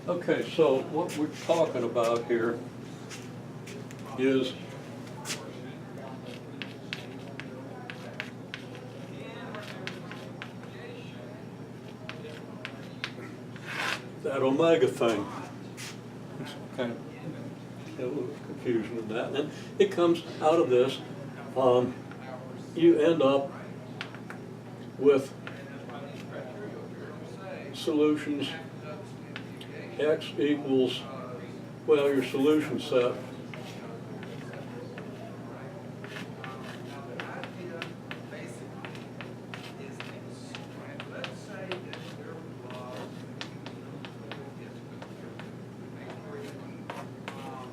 Okay, so what we're talking about here is that omega thing. It's kind of a little confusion in that. And it comes out of this. You end up with solutions x equals, well, your solution set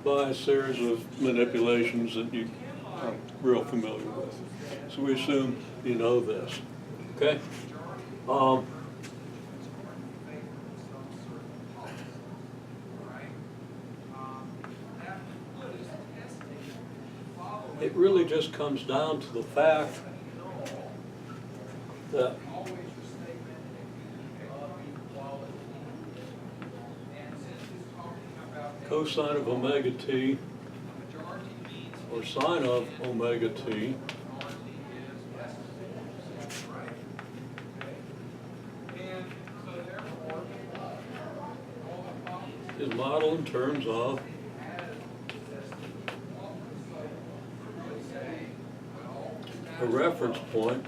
by a series of manipulations that you are real familiar with. So we assume you know this, okay? It really just comes down to the fact that cosine of omega t or sine of omega t is modeled in terms of a reference point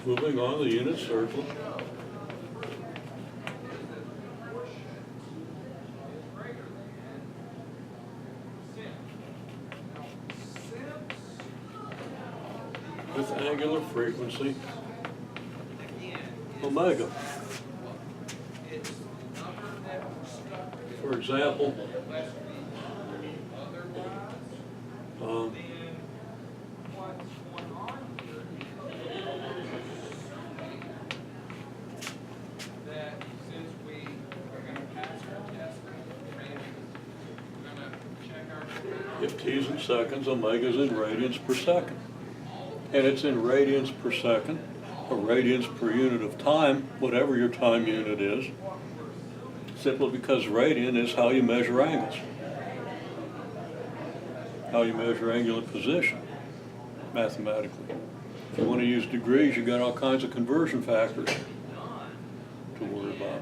moving on the unit circle with angular frequency omega. For example, if t is in seconds, omega is in radians per second. And it's in radians per second, or radians per unit of time, whatever your time unit is, simply because radian is how you measure angles, how you measure angular position mathematically. If you want to use degrees, you've got all kinds of conversion factors to worry about.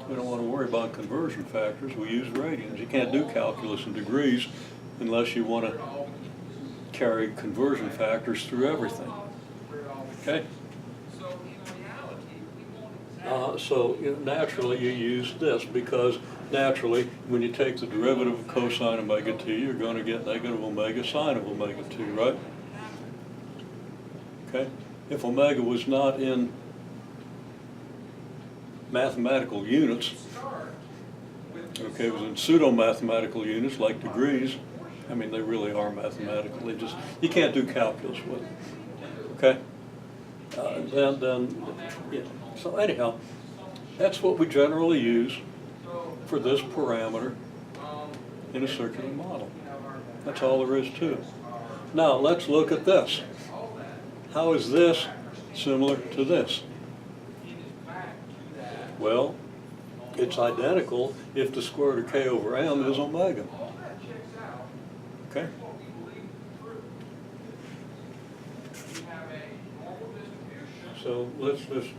We don't want to worry about conversion factors, we use radians. You can't do calculus in degrees unless you want to carry conversion factors through everything. Okay? So naturally you use this because naturally when you take the derivative of cosine omega t, you're going to get negative omega sine of omega t, right? Okay? If omega was not in mathematical units, okay, it was in pseudo-mathematical units like degrees. I mean, they really are mathematical. They just, you can't do calculus with them. Okay? So anyhow, that's what we generally use for this parameter in a circular model. That's all there is to it. Now, let's look at this. How is this similar to this? Well, it's identical if the square root of k over m is omega. Okay? So let's just,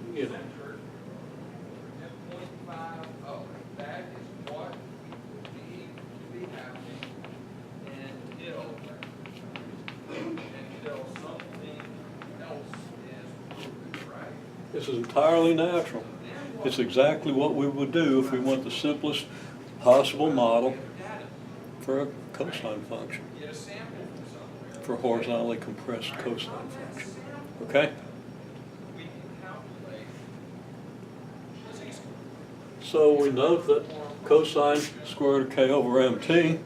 this is entirely natural. It's exactly what we would do if we want the simplest possible model for a cosine function, for a horizontally compressed cosine function. Okay? So we note that cosine square root of k over mt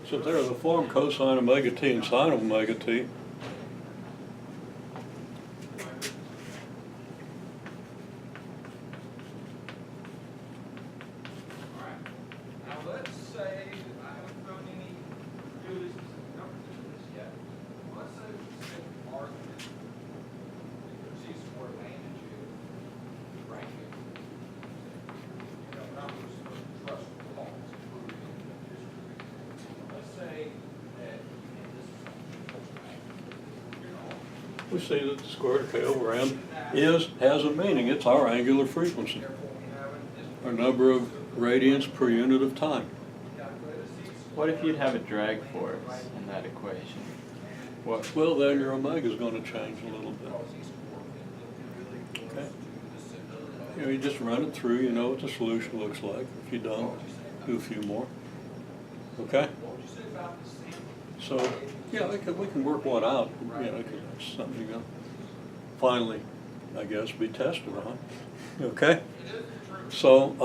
So there's the form cosine omega t and sine omega t. We see that the square root of k over m has a meaning. It's our angular frequency, our number of radians per unit of time. What if you'd have a drag force in that equation? What? Well, then your omega is going to change a little bit. Okay. You know, you just run it through. You know what the solution looks like. If you don't, do a few more. Okay. So yeah, we can work one out. You know, it's something you know, finally, I guess, be tested on. Okay. So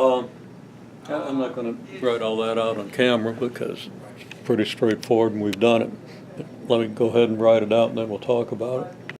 I'm not going to write all that out on camera because it's pretty straightforward and we've done it. But let me go ahead and write it out and then we'll talk about it.